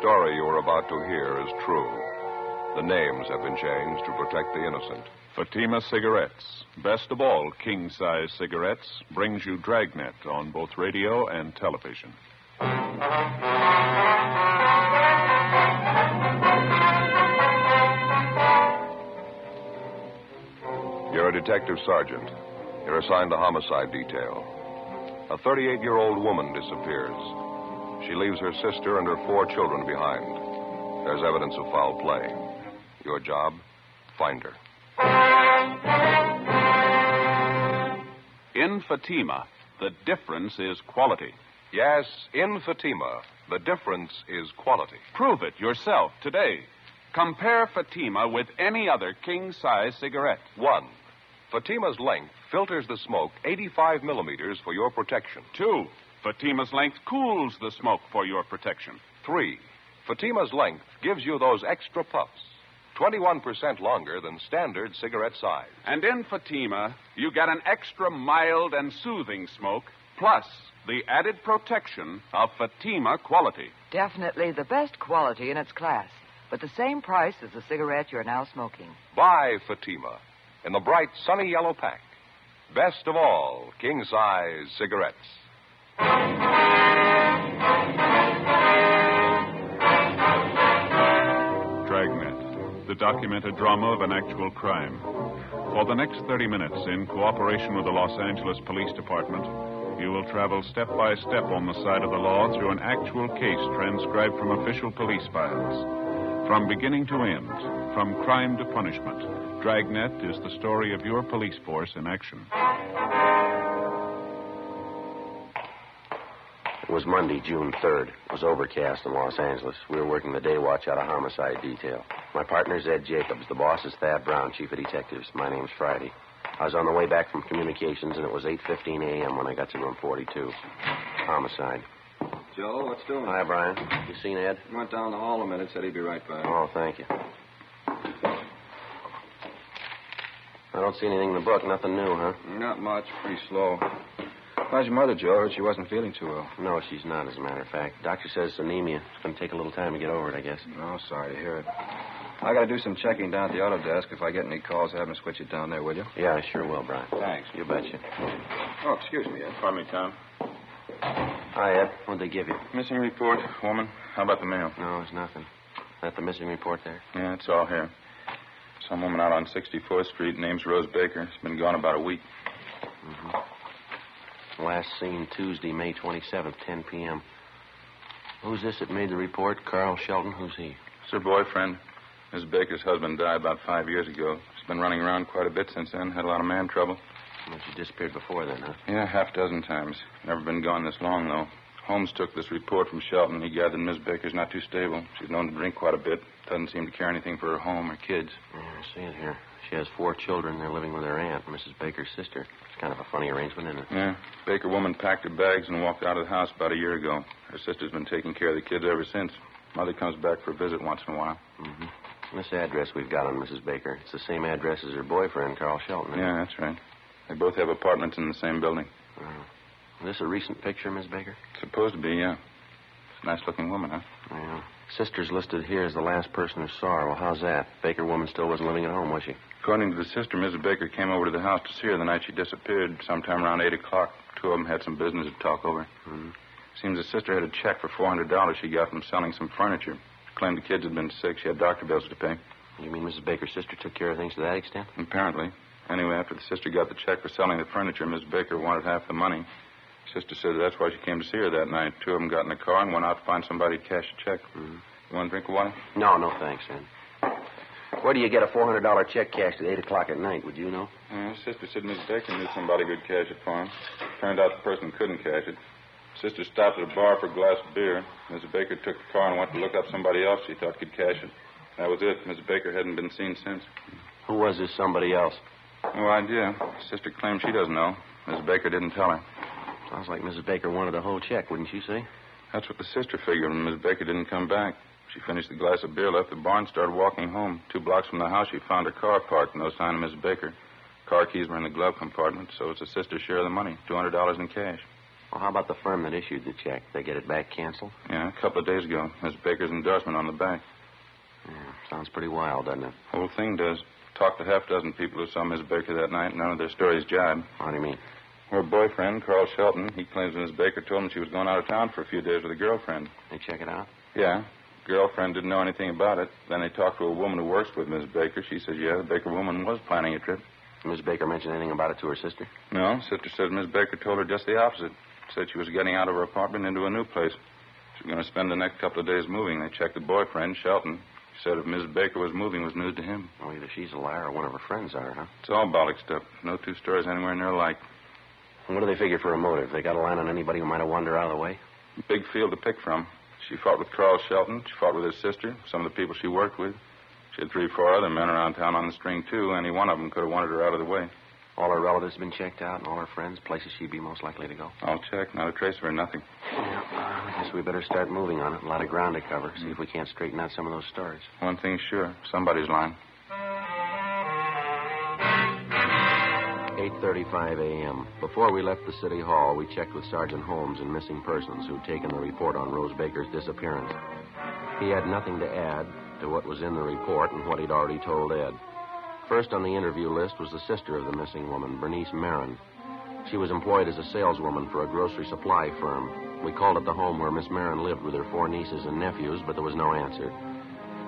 story you are about to hear is true. The names have been changed to protect the innocent. Fatima Cigarettes, best of all king-size cigarettes, brings you Dragnet on both radio and television. You're a detective sergeant. You're assigned to homicide detail. A 38-year-old woman disappears. She leaves her sister and her 4 children behind. There's evidence of foul play. Your job, find her. In Fatima, the difference is quality. Yes, in Fatima, the difference is quality. Prove it yourself today. Compare Fatima with any other king-size cigarette. 1. Fatima's length filters the smoke 85 millimeters for your protection. 2. Fatima's length cools the smoke for your protection. 3. Fatima's length gives you those extra puffs, 21% longer than standard cigarette size. And in Fatima, you get an extra mild and soothing smoke, plus the added protection of Fatima quality. Definitely the best quality in its class, but the same price as the cigarette you're now smoking. Buy Fatima in the bright, sunny yellow pack. Best of all, king-size cigarettes. Dragnet, the documented drama of an actual crime. For the next 30 minutes, in cooperation with the Los Angeles Police Department, you will travel step by step on the side of the law through an actual case transcribed from official police files. From beginning to end, from crime to punishment, Dragnet is the story of your police force in action. It was Monday, June 3rd. It was overcast in Los Angeles. We were working the day watch out of homicide detail. My partner's Ed Jacobs. The boss is Thad Brown, chief of detectives. My name's Friday. I was on the way back from communications, and it was 8:15 a.m. when I got to room 42. Homicide. Joe, what's doing? Hi, Brian. You seen Ed? He went down the hall a minute, said he'd be right back. Oh, thank you. I don't see anything in the book. Nothing new, huh? Not much. Pretty slow. How's your mother, Joe? I heard she wasn't feeling too well. No, she's not, as a matter of fact. Doctor says it's anemia. It's going to take a little time to get over it, I guess. Oh, sorry to hear it. I got to do some checking down at the auto desk. If I get any calls, have them switch it down there, will you? Yeah, I sure will, Brian. Thanks. You betcha. Oh, excuse me, Ed. Pardon me, Tom. Hi, Ed. What'd they give you? Missing report, woman. How about the mail? No, it's nothing. Is that the missing report there? Yeah, it's all here. Some woman out on 64th Street, name's Rose Baker. She's been gone about a week. Mm-hmm. Last seen Tuesday, May 27th, 10 p.m. Who's this that made the report? Carl Shelton? Who's he? It's her boyfriend. Miss Baker's husband died about 5 years ago. She's been running around quite a bit since then. Had a lot of man trouble. Well, she disappeared before then, huh? Yeah, half a dozen times. Never been gone this long, though. Holmes took this report from Shelton. He gathered Miss Baker's not too stable. She's known to drink quite a bit. Doesn't seem to care anything for her home or kids. Yeah, I see it here. She has 4 children. They're living with her aunt, Mrs. Baker's sister. It's kind of a funny arrangement, isn't it? Yeah. Baker woman packed her bags and walked out of the house about a year ago. Her sister's been taking care of the kids ever since. Mother comes back for a visit once in a while. Mm-hmm. This address we've got on Mrs. Baker, it's the same address as her boyfriend, Carl Shelton. Isn't it? Yeah, that's right. They both have apartments in the same building. Is this a recent picture, Miss Baker? Supposed to be, yeah. It's a nice-looking woman, huh? Yeah. Sister's listed here as the last person who saw her. Well, how's that? Baker woman still wasn't living at home, was she? According to the sister, Mrs. Baker came over to the house to see her the night she disappeared, sometime around 8 o'clock. 2 of them had some business to talk over. Mm-hmm. Seems the sister had a check for $400 she got from selling some furniture. She claimed the kids had been sick. She had doctor bills to pay. You mean Mrs. Baker's sister took care of things to that extent? Apparently. Anyway, after the sister got the check for selling the furniture, Miss Baker wanted half the money. Sister said that's why she came to see her that night. 2 of them got in the car and went out to find somebody to cash the check. Mm-hmm. You want a drink of water? No, thanks, Ed. Where do you get a $400 check cashed at 8 o'clock at night, would you know? Sister said Miss Baker knew somebody who'd cash it for him. Turned out the person couldn't cash it. Sister stopped at a bar for a glass of beer. Mrs. Baker took the car and went to look up somebody else she thought could cash it. That was it. Mrs. Baker hadn't been seen since. Who was this somebody else? No idea. Sister claims she doesn't know. Mrs. Baker didn't tell her. Sounds like Mrs. Baker wanted the whole check, wouldn't you say? That's what the sister figured when Miss Baker didn't come back. She finished the glass of beer, left the bar, and started walking home. 2 blocks from the house, she found her car parked. No sign of Miss Baker. Car keys were in the glove compartment, so it's the sister's share of the money, $200 in cash. Well, how about the firm that issued the check? They get it back canceled? Yeah, a couple of days ago. There's Baker's endorsement on the back. Yeah, sounds pretty wild, doesn't it? Whole thing does. Talked to half a dozen people who saw Miss Baker that night, and none of their stories jibe. What do you mean? Her boyfriend, Carl Shelton, he claims Miss Baker told him she was going out of town for a few days with a girlfriend. They check it out? Yeah. Girlfriend didn't know anything about it. Then they talked to a woman who works with Miss Baker. She says, yeah, the Baker woman was planning a trip. Miss Baker mention anything about it to her sister? No, sister says Miss Baker told her just the opposite. Said she was getting out of her apartment into a new place. She was going to spend the next couple of days moving. They checked the boyfriend, Shelton. She said if Miss Baker was moving, it was news to him. Well, either she's a liar or one of her friends are, huh? It's all bollock stuff. No two stories anywhere near alike. And what do they figure for a motive? They got a line on anybody who might have wandered out of the way? Big field to pick from. She fought with Carl Shelton. She fought with his sister, some of the people she worked with. She had 3 or 4 other men around town on the string, too. Any one of them could have wanted her out of the way. All her relatives have been checked out, and all her friends, places she'd be most likely to go? All checked. Not a trace of her, nothing. Yeah, I guess we better start moving on it. A lot of ground to cover. See if we can't straighten out some of those stories. One thing's sure. Somebody's lying. 8:35 a.m. Before we left the city hall, we checked with Sergeant Holmes in Missing Persons, who'd taken the report on Rose Baker's disappearance. He had nothing to add to what was in the report and what he'd already told Ed. First on the interview list was the sister of the missing woman, Bernice Marin. She was employed as a saleswoman for a grocery supply firm. We called at the home where Miss Marin lived with her 4 nieces and nephews, but there was no answer.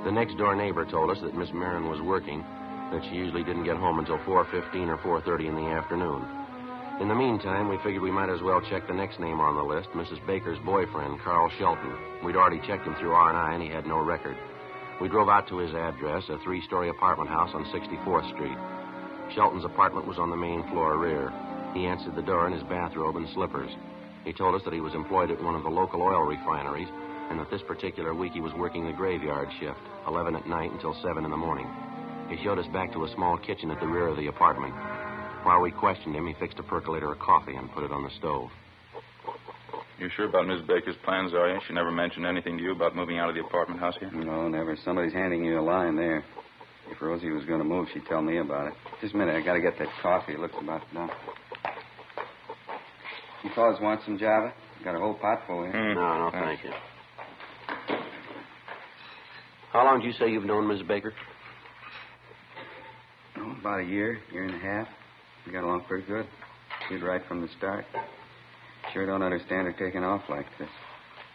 The next-door neighbor told us that Miss Marin was working, that she usually didn't get home until 4:15 or 4:30 in the afternoon. In the meantime, we figured we might as well check the next name on the list, Mrs. Baker's boyfriend, Carl Shelton. We'd already checked him through R&I, and he had no record. We drove out to his address, a 3-story apartment house on 64th Street. Shelton's apartment was on the main floor rear. He answered the door in his bathrobe and slippers. He told us that he was employed at one of the local oil refineries, and that this particular week he was working the graveyard shift, 11 at night until 7 in the morning. He showed us back to a small kitchen at the rear of the apartment. While we questioned him, he fixed a percolator of coffee and put it on the stove. You sure about Miss Baker's plans, are you? She never mentioned anything to you about moving out of the apartment house here? No, never. Somebody's handing you a line there. If Rosie was going to move, she'd tell me about it. Just a minute. I got to get that coffee. It looks about done. You fellas want some Java? Got a whole pot full here. No, thank you. How long did you say you've known Miss Baker? Oh, about a year and a half. We got along pretty good. She'd right from the start. Sure don't understand her taking off like this.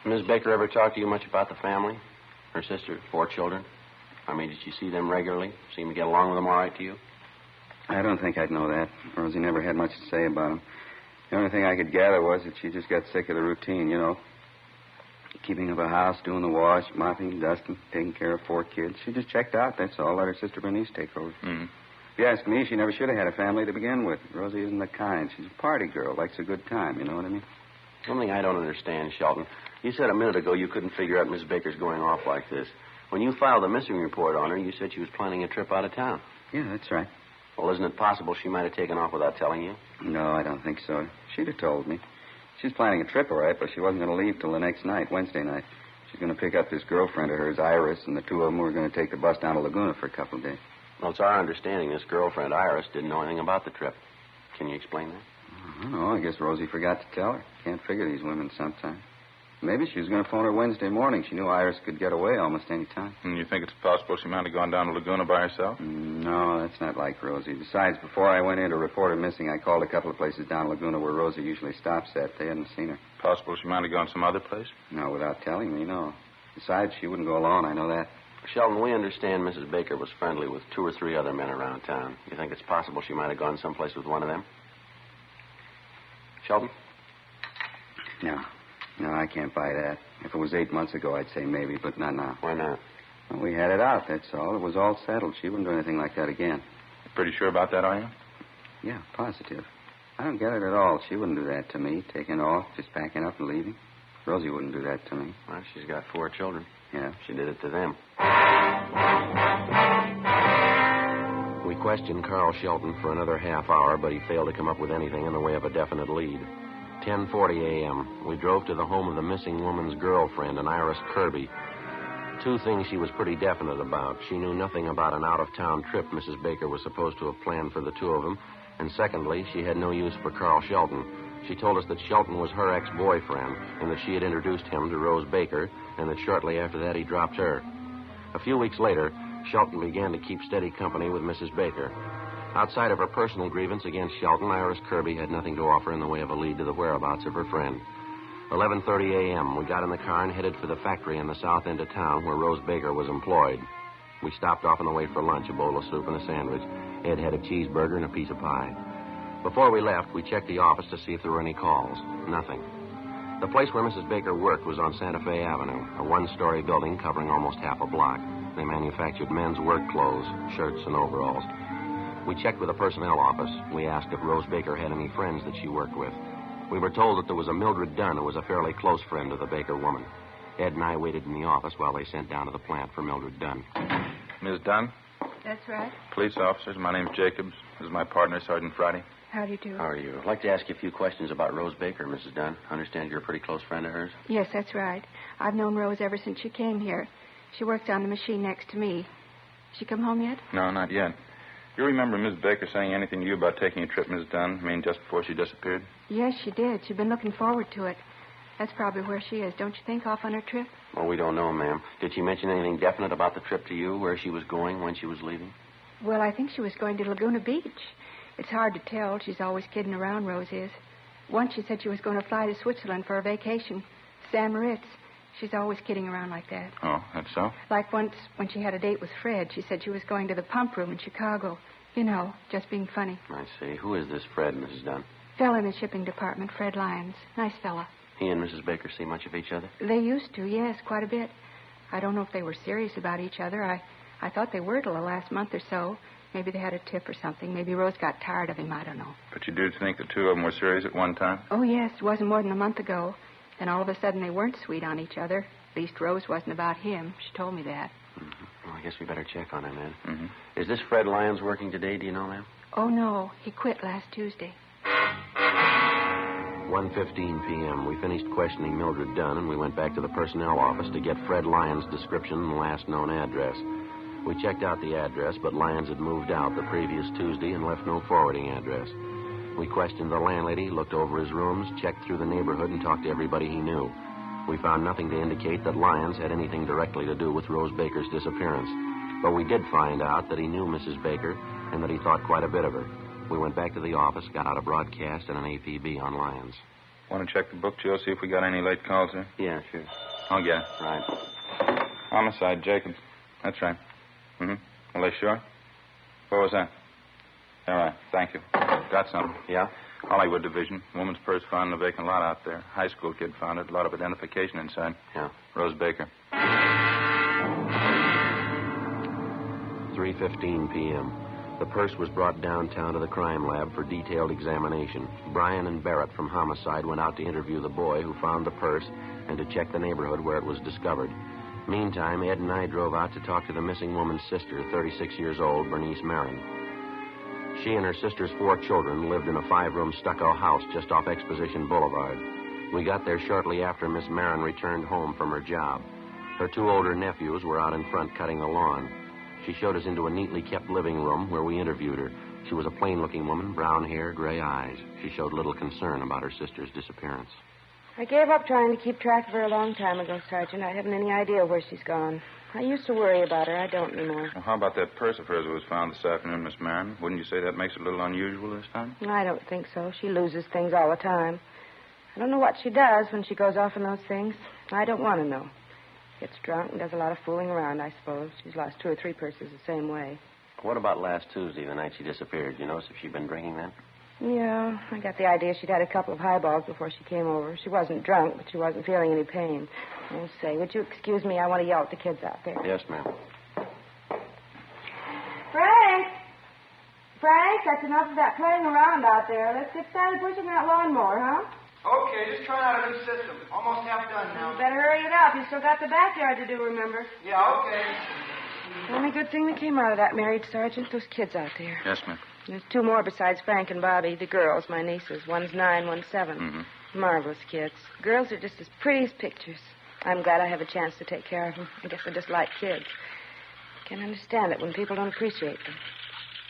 Miss Baker ever talk to you much about the family? Her sister, 4 children? I mean, did you see them regularly? Seem to get along with them all right to you? I don't think I'd know that. Rosie never had much to say about them. The only thing I could gather was that she just got sick of the routine, you know. Keeping up a house, doing the wash, mopping, dusting, taking care of 4 kids. She just checked out, that's all. Let her sister Bernice take over. Mm-hmm. If you ask me, she never should have had a family to begin with. Rosie isn't the kind. She's a party girl, likes a good time, you know what I mean? Something I don't understand, Shelton. You said a minute ago you couldn't figure out Miss Baker's going off like this. When you filed a missing report on her, you said she was planning a trip out of town. Yeah, that's right. Well, isn't it possible she might have taken off without telling you? No, I don't think so. She'd have told me. She's planning a trip, all right, but she wasn't going to leave till the next night, Wednesday night. She's going to pick up this girlfriend of hers, Iris, and the 2 of them were going to take the bus down to Laguna for a couple of days. Well, it's our understanding this girlfriend, Iris, didn't know anything about the trip. Can you explain that? I don't know. I guess Rosie forgot to tell her. Can't figure these women sometimes. Maybe she was going to phone her Wednesday morning. She knew Iris could get away almost any time. And you think it's possible she might have gone down to Laguna by herself? No, that's not like Rosie. Besides, before I went in to report her missing, I called a couple of places down Laguna where Rosie usually stops at. They hadn't seen her. Possible she might have gone some other place? No, without telling me, no. Besides, she wouldn't go alone. I know that. Sheldon, we understand Mrs. Baker was friendly with 2 or 3 other men around town. You think it's possible she might have gone someplace with one of them? Sheldon? No, I can't buy that. If it was 8 months ago, I'd say maybe, but not now. Why not? Well, we had it out, that's all. It was all settled. She wouldn't do anything like that again. Pretty sure about that, are you? Yeah, positive. I don't get it at all. She wouldn't do that to me, taking off, just packing up and leaving. Rosie wouldn't do that to me. Well, she's got 4 children. Yeah. She did it to them. We questioned Carl Shelton for another half hour, but he failed to come up with anything in the way of a definite lead. 10:40 a.m. We drove to the home of the missing woman's girlfriend, an Iris Kirby. 2 things she was pretty definite about. She knew nothing about an out-of-town trip Mrs. Baker was supposed to have planned for the 2 of them. And secondly, she had no use for Carl Shelton. She told us that Shelton was her ex-boyfriend and that she had introduced him to Rose Baker and that shortly after that he dropped her. A few weeks later, Shelton began to keep steady company with Mrs. Baker. Outside of her personal grievance against Shelton, Iris Kirby had nothing to offer in the way of a lead to the whereabouts of her friend. 11:30 a.m., we got in the car and headed for the factory in the south end of town where Rose Baker was employed. We stopped off on the way for lunch, a bowl of soup and a sandwich. Ed had a cheeseburger and a piece of pie. Before we left, we checked the office to see if there were any calls. Nothing. The place where Mrs. Baker worked was on Santa Fe Avenue, a one-story building covering almost half a block. They manufactured men's work clothes, shirts, and overalls. We checked with the personnel office. We asked if Rose Baker had any friends that she worked with. We were told that there was a Mildred Dunn who was a fairly close friend of the Baker woman. Ed and I waited in the office while they sent down to the plant for Mildred Dunn. Ms. Dunn? That's right. Police officers. My name's Jacobs. This is my partner, Sergeant Friday. How do you do? How are you? I'd like to ask you a few questions about Rose Baker, Mrs. Dunn. I understand you're a pretty close friend of hers. Yes, that's right. I've known Rose ever since she came here. She works on the machine next to me. She come home yet? No, not yet. You remember Miss Baker saying anything to you about taking a trip, Ms. Dunn? I mean, just before she disappeared? Yes, she did. She'd been looking forward to it. That's probably where she is, don't you think, off on her trip? Well, we don't know, ma'am. Did she mention anything definite about the trip to you, where she was going, when she was leaving? Well, I think she was going to Laguna Beach. It's hard to tell. She's always kidding around, Rose is. Once she said she was going to fly to Switzerland for a vacation. San Moritz. She's always kidding around like that. Oh, that's so? Like once when she had a date with Fred, she said she was going to the pump room in Chicago. You know, just being funny. I see. Who is this Fred, Mrs. Dunn? Fella in the shipping department, Fred Lyons. Nice fella. He and Mrs. Baker see much of each other? They used to, yes, quite a bit. I don't know if they were serious about each other. I thought they were till the last month or so. Maybe they had a tip or something. Maybe Rose got tired of him. I don't know. But you do think the two of them were serious at one time? Oh, yes. It wasn't more than a month ago. Then all of a sudden they weren't sweet on each other. At least Rose wasn't about him. She told me that. Mm-hmm. Well, I guess we better check on him, then. Mm-hmm. Is this Fred Lyons working today? Do you know, ma'am? Oh, no. He quit last Tuesday. 1:15 p.m. We finished questioning Mildred Dunn, and we went back to the personnel office to get Fred Lyons' description and last known address. We checked out the address, but Lyons had moved out the previous Tuesday and left no forwarding address. We questioned the landlady, looked over his rooms, checked through the neighborhood, and talked to everybody he knew. We found nothing to indicate that Lyons had anything directly to do with Rose Baker's disappearance. But we did find out that he knew Mrs. Baker and that he thought quite a bit of her. We went back to the office, got out a broadcast and an APB on Lyons. Want to check the book, Joe, see if we got any late calls here? Yeah, sure. I'll get it. Right. Homicide, Jacobs. That's right. Mm-hmm. Well, they sure? What was that? All right. Thank you. Got something. Yeah? Hollywood Division. Woman's purse found in a vacant lot out there. High school kid found it. A lot of identification inside. Yeah. Rose Baker. 3:15 p.m. The purse was brought downtown to the crime lab for detailed examination. Bryan and Barrett from Homicide went out to interview the boy who found the purse and to check the neighborhood where it was discovered. Meantime, Ed and I drove out to talk to the missing woman's sister, 36 years old, Bernice Marin. She and her sister's 4 children lived in a 5-room stucco house just off Exposition Boulevard. We got there shortly after Miss Marin returned home from her job. Her 2 older nephews were out in front cutting the lawn. She showed us into a neatly kept living room where we interviewed her. She was a plain-looking woman, brown hair, gray eyes. She showed little concern about her sister's disappearance. I gave up trying to keep track of her a long time ago, Sergeant. I haven't any idea where she's gone. I used to worry about her. I don't anymore. Well, how about that purse of hers that was found this afternoon, Miss Marin? Wouldn't you say that makes it a little unusual this time? I don't think so. She loses things all the time. I don't know what she does when she goes off on those things. I don't want to know. Gets drunk and does a lot of fooling around, I suppose. She's lost 2 or 3 purses the same way. What about last Tuesday, the night she disappeared? You notice if she'd been drinking then? Yeah, I got the idea she'd had a couple of highballs before she came over. She wasn't drunk, but she wasn't feeling any pain. Oh, say, would you excuse me? I want to yell at the kids out there. Yes, ma'am. Frank! Frank, that's enough of that playing around out there. Let's get started pushing that lawnmower, huh? Okay, just trying out a new system. Almost half done now. You better hurry it up. You still got the backyard to do, remember? Yeah, okay. The only good thing that came out of that married sergeant, those kids out there. Yes, ma'am. There's 2 more besides Frank and Bobby, the girls, my nieces. One's 9, one's 7. Mm-hmm. Marvelous kids. Girls are just as pretty as pictures. I'm glad I have a chance to take care of them. I guess I just like kids. Can't understand it when people don't appreciate them.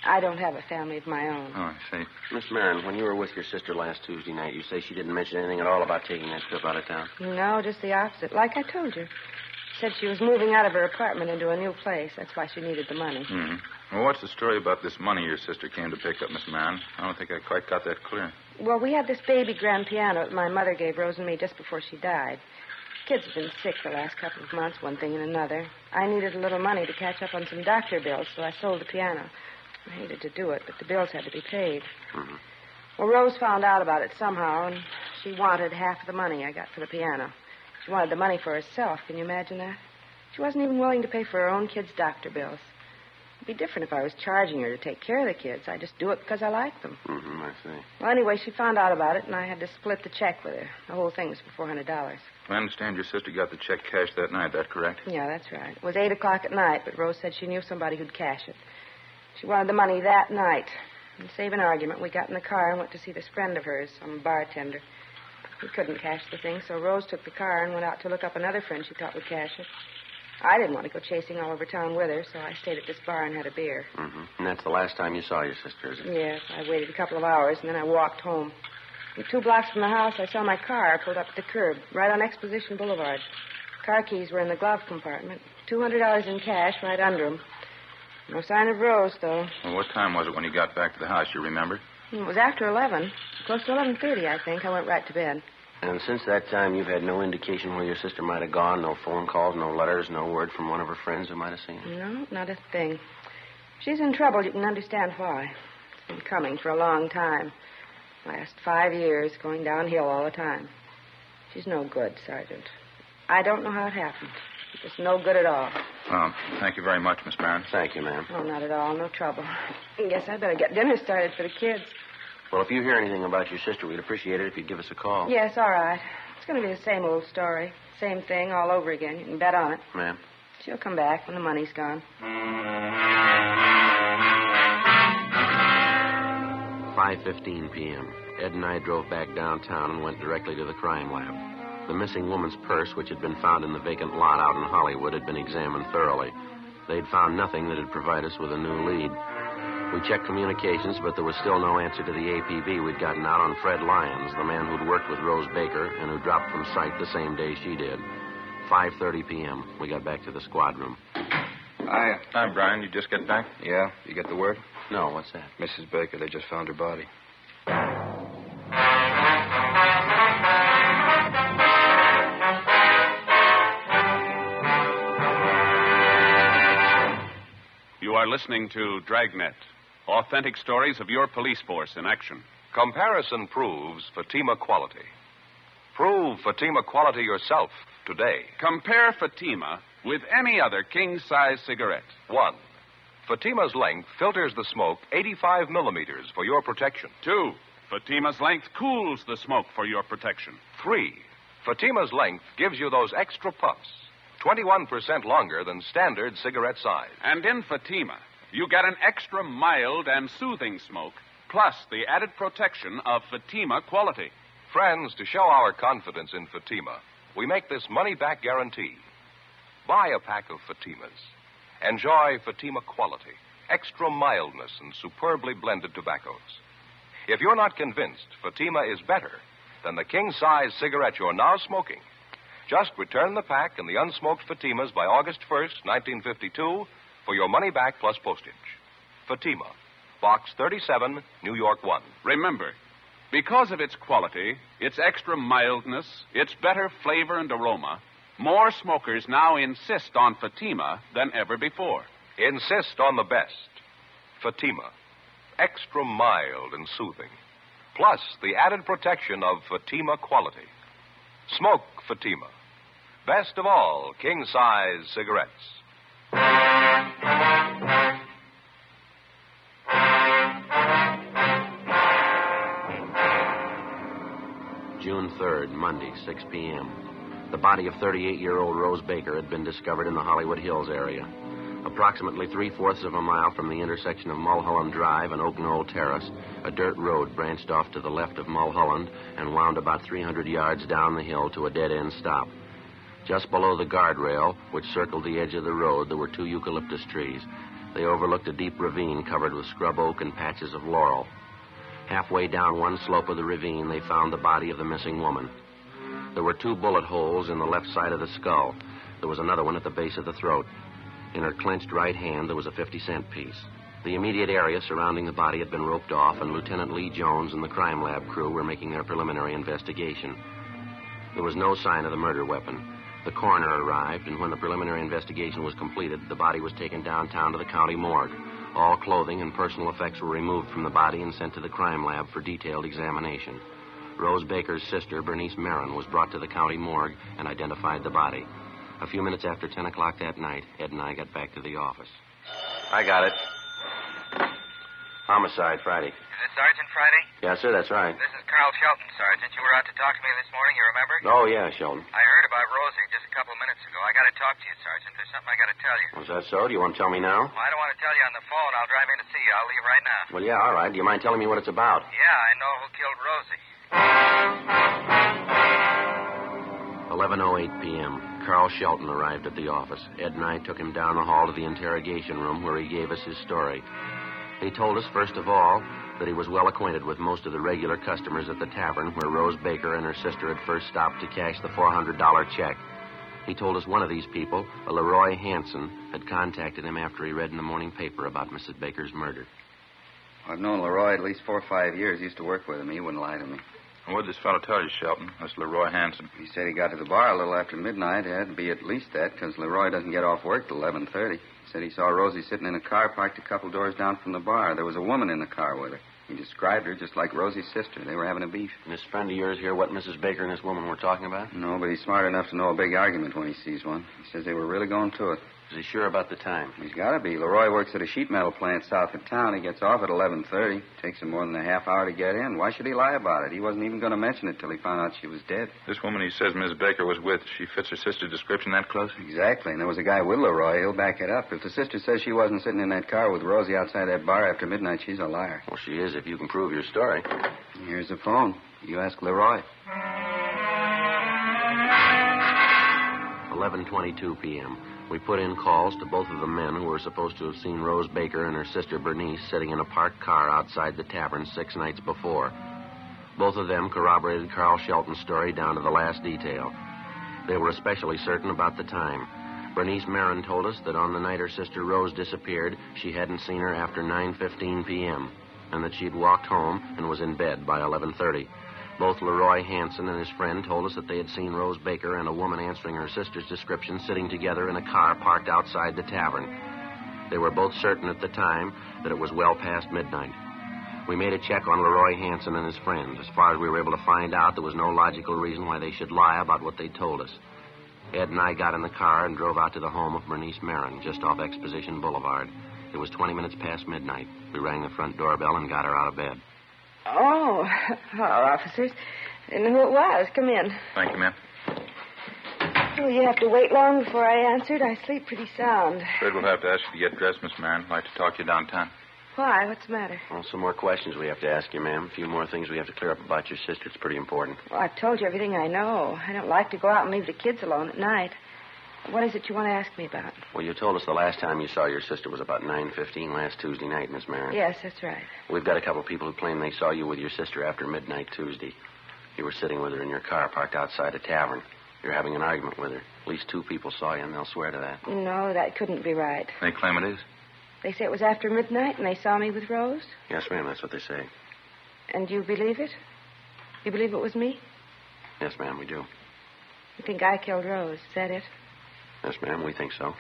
I don't have a family of my own. Oh, I see. Miss Marin, when you were with your sister last Tuesday night, you say she didn't mention anything at all about taking that trip out of town? No, just the opposite. Like I told you. She said she was moving out of her apartment into a new place. That's why she needed the money. Hmm. Well, what's the story about this money your sister came to pick up, Miss Marin? I don't think I quite got that clear. Well, we had this baby grand piano that my mother gave Rose and me just before she died. Kids have been sick the last couple of months, one thing and another. I needed a little money to catch up on some doctor bills, so I sold the piano. I hated to do it, but the bills had to be paid. Mm-hmm. Well, Rose found out about it somehow, and she wanted half the money I got for the piano. She wanted the money for herself. Can you imagine that? She wasn't even willing to pay for her own kids' doctor bills. It'd be different if I was charging her to take care of the kids. I just do it because I like them. Mm-hmm, I see. Well, anyway, she found out about it, and I had to split the check with her. The whole thing was for $400. I understand your sister got the check cashed that night. That correct? Yeah, that's right. It was 8 o'clock at night, but Rose said she knew somebody who'd cash it. She wanted the money that night. And to save an argument, we got in the car and went to see this friend of hers, some bartender. He couldn't cash the thing, so Rose took the car and went out to look up another friend she thought would cash it. I didn't want to go chasing all over town with her, so I stayed at this bar and had a beer. Mm-hmm. And that's the last time you saw your sister, is it? Yes, I waited a couple of hours, and then I walked home. And 2 blocks from the house, I saw my car pulled up at the curb, right on Exposition Boulevard. Car keys were in the glove compartment. $200 in cash right under them. No sign of Rose, though. Well, what time was it when you got back to the house? You remember? It was after 11. Close to 11:30, I think. I went right to bed. And since that time, you've had no indication where your sister might have gone? No phone calls, no letters, no word from one of her friends who might have seen her? No, not a thing. If she's in trouble, you can understand why. It's been coming for a long time. Last 5 years, going downhill all the time. She's no good, Sergeant. I don't know how it happened. She's just no good at all. Thank you very much, Miss Marin. Thank you, ma'am. Oh, not at all. No trouble. I guess I'd better get dinner started for the kids. Well, if you hear anything about your sister, we'd appreciate it if you'd give us a call. Yes, all right. It's going to be the same old story. Same thing all over again. You can bet on it. Ma'am? She'll come back when the money's gone. 5:15 p.m. Ed and I drove back downtown and went directly to the crime lab. The missing woman's purse, which had been found in the vacant lot out in Hollywood, had been examined thoroughly. They'd found nothing that would provide us with a new lead. We checked communications, but there was still no answer to the APB we'd gotten out on Fred Lyons, the man who'd worked with Rose Baker and who dropped from sight the same day she did. 5:30 p.m. We got back to the squad room. Hi, Brian. You just get back? Yeah, you get the word? No, what's that? Mrs. Baker, they just found her body. You are listening to Dragnet, authentic stories of your police force in action. Comparison proves Fatima quality. Prove Fatima quality yourself today. Compare Fatima with any other king-size cigarette. 1. Fatima's length filters the smoke 85 millimeters for your protection. 2. Fatima's length cools the smoke for your protection. 3. Fatima's length gives you those extra puffs, 21% longer than standard cigarette size. And in Fatima, you get an extra mild and soothing smoke, plus the added protection of Fatima quality. Friends, to show our confidence in Fatima, we make this money-back guarantee. Buy a pack of Fatimas. Enjoy Fatima quality, extra mildness, and superbly blended tobaccos. If you're not convinced Fatima is better than the king-size cigarette you're now smoking, just return the pack and the unsmoked Fatimas by August 1st, 1952, for your money back plus postage. Fatima, Box 37, New York 1. Remember, because of its quality, its extra mildness, its better flavor and aroma, more smokers now insist on Fatima than ever before. Insist on the best. Fatima, extra mild and soothing, plus the added protection of Fatima quality. Smoke Fatima. Best of all, king-size cigarettes. June 3rd, Monday, 6 p.m. The body of 38-year-old Rose Baker had been discovered in the Hollywood Hills area. Approximately 3/4 of a mile from the intersection of Mulholland Drive and Oak Knoll Terrace, a dirt road branched off to the left of Mulholland and wound about 300 yards down the hill to a dead-end stop. Just below the guardrail, which circled the edge of the road, there were 2 eucalyptus trees. They overlooked a deep ravine covered with scrub oak and patches of laurel. Halfway down one slope of the ravine, they found the body of the missing woman. There were 2 bullet holes in the left side of the skull. There was another one at the base of the throat. In her clenched right hand, there was a 50-cent piece. The immediate area surrounding the body had been roped off, and Lieutenant Lee Jones and the crime lab crew were making their preliminary investigation. There was no sign of the murder weapon. The coroner arrived, and when the preliminary investigation was completed, the body was taken downtown to the county morgue. All clothing and personal effects were removed from the body and sent to the crime lab for detailed examination. Rose Baker's sister, Bernice Marin, was brought to the county morgue and identified the body. A few minutes after 10 o'clock that night, Ed and I got back to the office. I got it. Homicide, Friday. Is it Sergeant Friday? Yes, sir, that's right. This is Carl Shelton, Sergeant. You were out to talk to me this morning, you remember? Oh, yeah, Sheldon. I heard about Rosie just a couple minutes ago. I got to talk to you, Sergeant. There's something I got to tell you. Was that so? Do you want to tell me now? Well, I don't want to tell you on the phone. I'll drive in to see you. I'll leave right now. Well, yeah, all right. Do you mind telling me what it's about? Yeah, I know who killed Rosie. 11:08 p.m. Carl Shelton arrived at the office. Ed and I took him down the hall to the interrogation room where he gave us his story. He told us, first of all, that he was well acquainted with most of the regular customers at the tavern where Rose Baker and her sister had first stopped to cash the $400 check. He told us one of these people, a Leroy Hansen, had contacted him after he read in the morning paper about Mrs. Baker's murder. I've known Leroy at least 4 or 5 years. He used to work with him. He wouldn't lie to me. And what did this fellow tell you, Shelton? That's Leroy Hansen. He said he got to the bar a little after midnight. It had to be at least that, because Leroy doesn't get off work till 11:30. He said he saw Rosie sitting in a car parked a couple doors down from the bar. There was a woman in the car with her. He described her just like Rosie's sister. They were having a beef. And this friend of yours hear what Mrs. Baker and this woman were talking about? No, but he's smart enough to know a big argument when he sees one. He says they were really going to it. Is he sure about the time? He's got to be. Leroy works at a sheet metal plant south of town. He gets off at 11:30. Takes him more than a half hour to get in. Why should he lie about it? He wasn't even going to mention it till he found out she was dead. This woman he says Miss Baker was with, she fits her sister's description that close? Exactly. And there was a guy with Leroy. He'll back it up. If the sister says she wasn't sitting in that car with Rosie outside that bar after midnight, she's a liar. Well, she is if you can prove your story. Here's the phone. You ask Leroy. 11:22 p.m. We put in calls to both of the men who were supposed to have seen Rose Baker and her sister Bernice sitting in a parked car outside the tavern 6 nights before. Both of them corroborated Carl Shelton's story down to the last detail. They were especially certain about the time. Bernice Marin told us that on the night her sister Rose disappeared, she hadn't seen her after 9:15 p.m., and that she'd walked home and was in bed by 11:30. Both Leroy Hansen and his friend told us that they had seen Rose Baker and a woman answering her sister's description sitting together in a car parked outside the tavern. They were both certain at the time that it was well past midnight. We made a check on Leroy Hansen and his friend. As far as we were able to find out, there was no logical reason why they should lie about what they'd told us. Ed and I got in the car and drove out to the home of Bernice Marin, just off Exposition Boulevard. It was 20 minutes past midnight. We rang the front doorbell and got her out of bed. Oh, hello, officers. Didn't know who it was. Come in. Thank you, ma'am. Oh, you have to wait long before I answered. I sleep pretty sound. Afraid we'll have to ask you to get dressed, Miss Marin. I'd like to talk to you downtown. Why? What's the matter? Well, some more questions we have to ask you, ma'am. A few more things we have to clear up about your sister. It's pretty important. Well, I've told you everything I know. I don't like to go out and leave the kids alone at night. What is it you want to ask me about? Well, you told us the last time you saw your sister was about 9:15 last Tuesday night, Miss Marin. Yes, that's right. We've got a couple of people who claim they saw you with your sister after midnight Tuesday. You were sitting with her in your car parked outside a tavern. You're having an argument with her. At least 2 people saw you, and they'll swear to that. No, that couldn't be right. They claim it is. They say it was after midnight and they saw me with Rose? Yes, ma'am, that's what they say. And you believe it? You believe it was me? Yes, ma'am, we do. You think I killed Rose? Is that it? Yes, ma'am, we think so.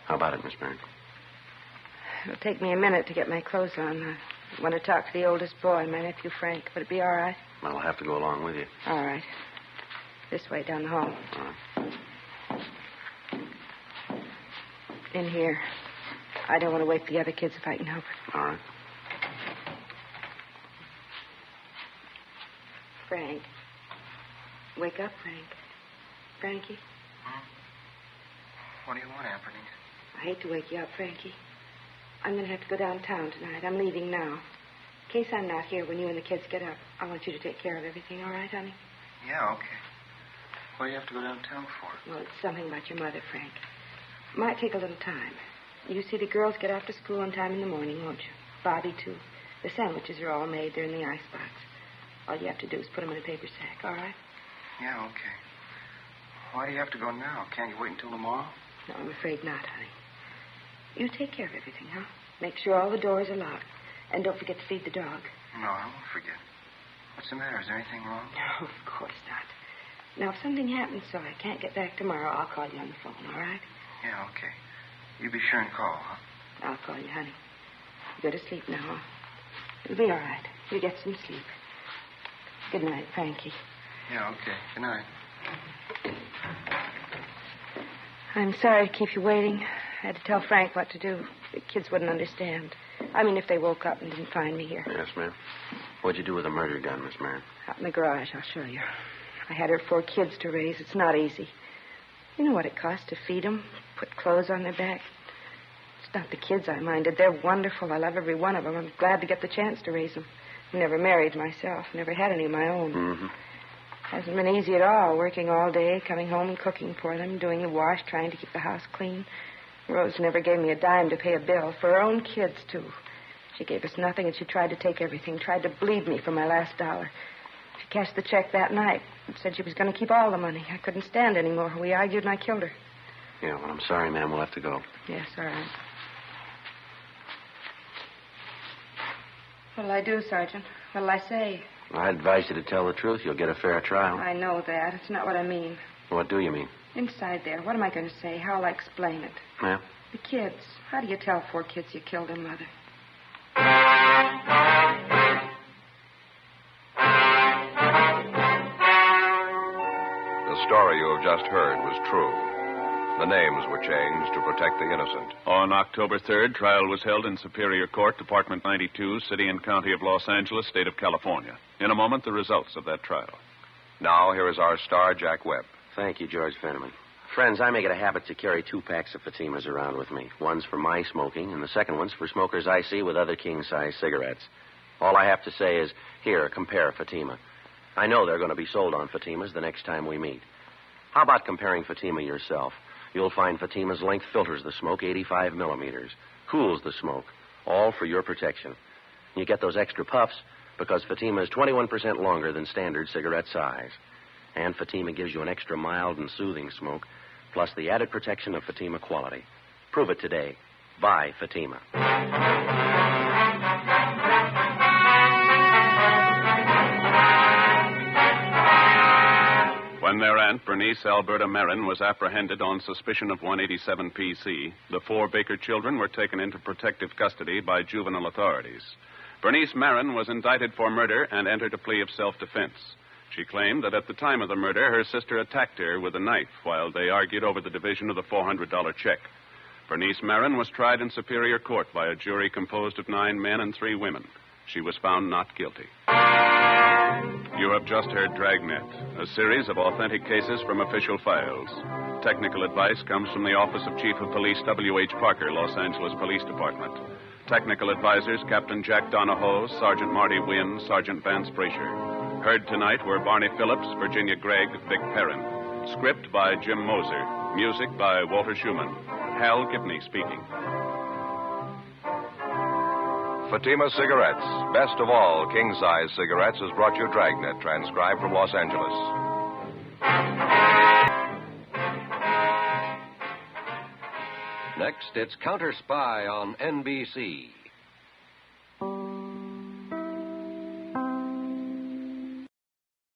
How about it, Miss Marin? It'll take me a minute to get my clothes on. I want to talk to the oldest boy, my nephew Frank. Would it be all right? Well, I'll have to go along with you. All right. This way, down the hall. All right. In here. I don't want to wake the other kids if I can help it. All right. Frank. Wake up, Frank. Frankie. What do you want, Aunt Bernice? I hate to wake you up, Frankie. I'm going to have to go downtown tonight. I'm leaving now. In case I'm not here when you and the kids get up, I want you to take care of everything, all right, honey? Yeah, okay. What do you have to go downtown for? Well, it's something about your mother, Frank. Might take a little time. You see the girls get off to school on time in the morning, won't you? Bobby, too. The sandwiches are all made. They're in the icebox. All you have to do is put them in a paper sack, all right? Yeah, okay. Why do you have to go now? Can't you wait until tomorrow? No, I'm afraid not, honey. You take care of everything, huh? Make sure all the doors are locked. And don't forget to feed the dog. No, I won't forget. What's the matter? Is there anything wrong? No, of course not. Now, if something happens so I can't get back tomorrow, I'll call you on the phone, all right? Yeah, okay. You be sure and call, huh? I'll call you, honey. You go to sleep now. It'll be all right. You get some sleep. Good night, Frankie. Yeah, okay. Good night. I'm sorry to keep you waiting. I had to tell Frank what to do. The kids wouldn't understand. I mean, if they woke up and didn't find me here. Yes, ma'am. What'd you do with the murder gun, Miss Marin? Out in the garage, I'll show you. I had her 4 kids to raise. It's not easy. You know what it costs to feed them, put clothes on their back. It's not the kids I minded. They're wonderful. I love every one of them. I'm glad to get the chance to raise them. I never married myself. Never had any of my own. Mm-hmm. Hasn't been easy at all, working all day, coming home and cooking for them, doing the wash, trying to keep the house clean. Rose never gave me a dime to pay a bill, for her own kids, too. She gave us nothing, and she tried to take everything, tried to bleed me for my last dollar. She cashed the check that night and said she was going to keep all the money. I couldn't stand anymore. We argued, and I killed her. Yeah, well, I'm sorry, ma'am. We'll have to go. Yes, all right. What'll I do, Sergeant? What'll I say? I advise you to tell the truth. You'll get a fair trial. I know that. It's not what I mean. What do you mean? Inside there, what am I going to say? How'll I explain it? Ma'am? The kids. How do you tell 4 kids you killed their mother? The story you have just heard was true. The names were changed to protect the innocent. On October 3rd, trial was held in Superior Court, Department 92, City and County of Los Angeles, State of California. In a moment, the results of that trial. Now, here is our star, Jack Webb. Thank you, George Fenneman. Friends, I make it a habit to carry 2 packs of Fatimas around with me. One's for my smoking, and the second one's for smokers I see with other king-size cigarettes. All I have to say is, here, compare Fatima. I know they're going to be sold on Fatimas the next time we meet. How about comparing Fatima yourself? You'll find Fatima's length filters the smoke 85 millimeters, cools the smoke, all for your protection. You get those extra puffs because Fatima is 21% longer than standard cigarette size. And Fatima gives you an extra mild and soothing smoke, plus the added protection of Fatima quality. Prove it today. Buy Fatima. When their aunt, Bernice Alberta Marin, was apprehended on suspicion of 187 PC, the 4 Baker children were taken into protective custody by juvenile authorities. Bernice Marin was indicted for murder and entered a plea of self-defense. She claimed that at the time of the murder, her sister attacked her with a knife while they argued over the division of the $400 check. Bernice Marin was tried in Superior Court by a jury composed of 9 men and 3 women. She was found not guilty. You have just heard Dragnet, a series of authentic cases from official files. Technical advice comes from the Office of Chief of Police W.H. Parker, Los Angeles Police Department. Technical advisors Captain Jack Donahoe, Sergeant Marty Wynn, Sergeant Vance Brasher. Heard tonight were Barney Phillips, Virginia Gregg, Vic Perrin. Script by Jim Moser. Music by Walter Schumann. Hal Gibney speaking. Fatima Cigarettes, best of all king-size cigarettes, has brought you Dragnet, transcribed from Los Angeles. Next, it's Counter Spy on NBC.